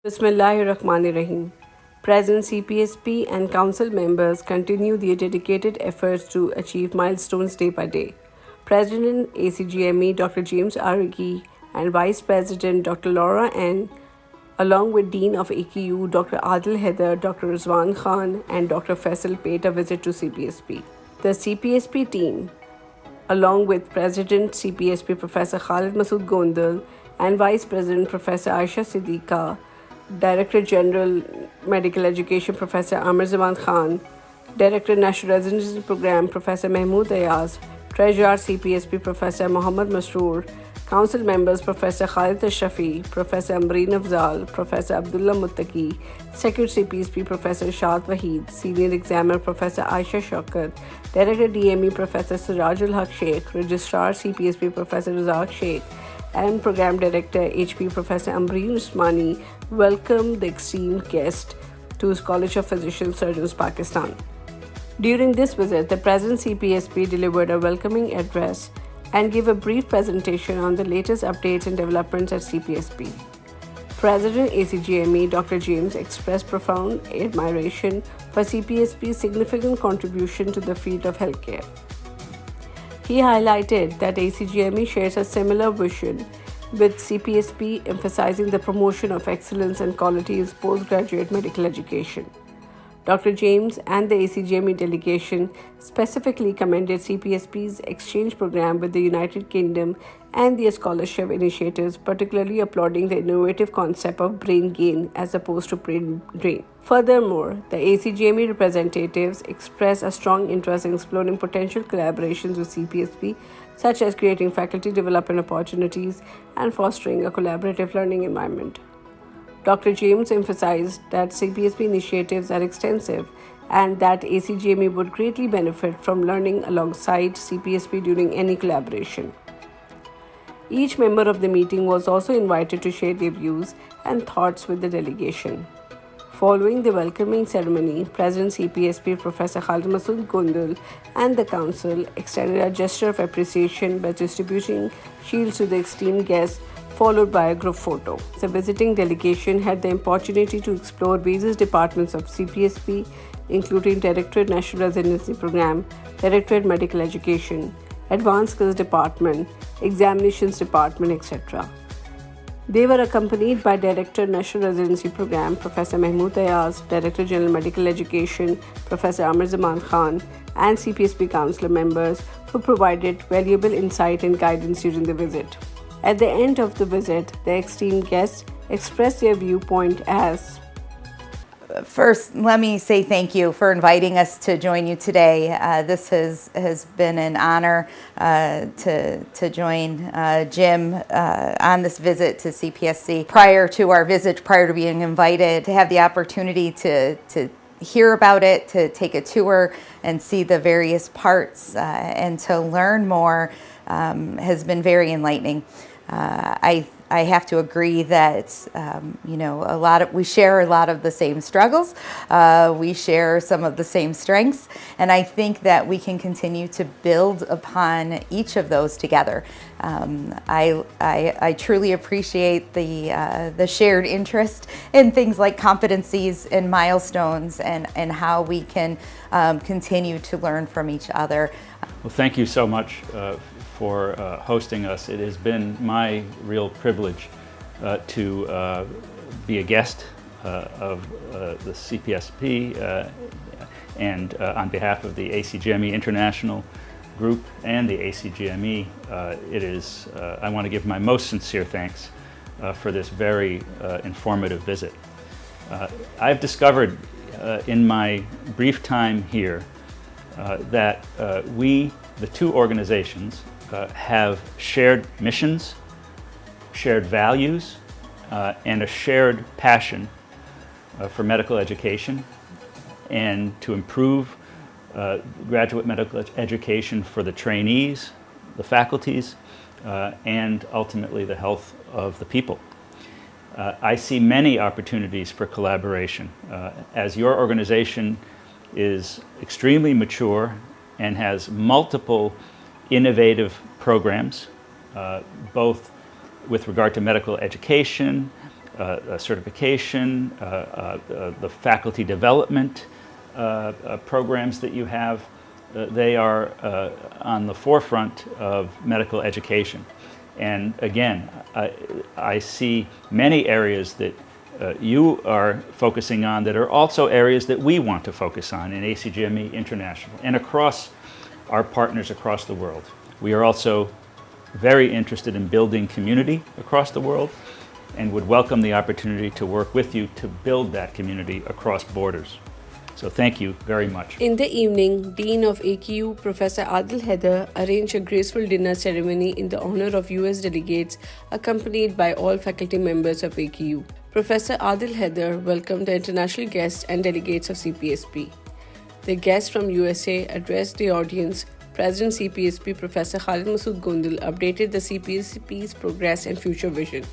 Bismillahirrahmanirrahim. President CPSP and Council members continue their dedicated efforts to achieve milestones day by day. President ACGME Dr. James Arigi and Vice President Dr. Laura N., along with Dean of AKU Dr. Adil Heather, Dr. Rizwan Khan, and Dr. Faisal paid a visit to CPSP. The CPSP team, along with President CPSP Professor Khalid M. and Vice President Professor Aisha Siddiqa, Director General Medical Education Professor Amir Zaman Khan, Director National Residency Program Professor Mahmood Ayaz, Treasurer CPSP Professor Mohammad Masroor, Council members Professor Khalid Shafi, Professor Amreen Afzal, Professor Abdullah Muttaqi, Secretary CPSP Professor Shad Waheed, Senior Examiner Professor Aisha Shaukat, Director DME Professor Sirajul Haq Sheikh, Registrar CPSP Professor Razak Sheikh, and Program Director HP Professor Amreen Usmani welcomed the esteemed guest to his College of Physicians Surgeons, Pakistan. During this visit, the President CPSP delivered a welcoming address and gave a brief presentation on the latest updates and developments at CPSP. President ACGME Dr. James expressed profound admiration for CPSP's significant contribution to the field of healthcare. He highlighted that ACGME shares a similar vision with CPSP, emphasizing the promotion of excellence and quality in postgraduate medical education. Dr. James and the ACGME delegation specifically commended CPSP's exchange program with the United Kingdom and their scholarship initiatives, particularly applauding the innovative concept of brain gain as opposed to brain drain. Furthermore, the ACGME representatives expressed a strong interest in exploring potential collaborations with CPSP, such as creating faculty development opportunities and fostering a collaborative learning environment. Dr. James emphasized that CPSP initiatives are extensive and that ACGME would greatly benefit from learning alongside CPSP during any collaboration. Each member of the meeting was also invited to share their views and thoughts with the delegation. Following the welcoming ceremony, President CPSP Professor Khalid M. and the Council extended a gesture of appreciation by distributing shields to the esteemed guests, followed by a group photo. The visiting delegation had the opportunity to explore various departments of CPSP, including Directorate National Residency Program, Directorate Medical Education, Advanced Skills Department, Examinations Department, etc. They were accompanied by Director National Residency Program Professor Mahmood Ayaz, Director General Medical Education Professor Amir Zaman Khan, and CPSP Council members who provided valuable insight and guidance during the visit. At the end of the visit, the esteemed guests expressed their viewpoint as: First, let me say thank you for inviting us to join you today. This has been an honor to join Jim on this visit to CPSC. Prior to being invited, to have the opportunity to hear about it, to take a tour and see the various parts and to learn more has been very enlightening. I have to agree that we share a lot of the same struggles. We share some of the same strengths, and I think that we can continue to build upon each of those together. I truly appreciate the shared interest in things like competencies and milestones, and how we can continue to learn from each other. Well, thank you so much for hosting us. It has been my real privilege to be a guest of the CPSP and on behalf of the ACGME International Group and the ACGME, I want to give my most sincere thanks for this very informative visit. I've discovered in my brief time here that we, the two organizations, have shared missions, shared values, and a shared passion for medical education and to improve graduate medical education for the trainees, the faculties, and ultimately the health of the people. I see many opportunities for collaboration. As your organization is extremely mature and has multiple innovative programs, both with regard to medical education, certification, the faculty development programs that you have. They are on the forefront of medical education. And again, I see many areas that you are focusing on that are also areas that we want to focus on in ACGME International and across our partners across the world. We are also very interested in building community across the world and would welcome the opportunity to work with you to build that community across borders. So thank you very much. In the evening, Dean of AQU, Professor Adil Haider, arranged a graceful dinner ceremony in the honor of US delegates, accompanied by all faculty members of AQU. Professor Adil Haider welcomed the international guests and delegates of CPSP. The guests from USA addressed the audience. President CPSP Professor Khalid M. MGONDAL updated the CPSP's progress and future vision.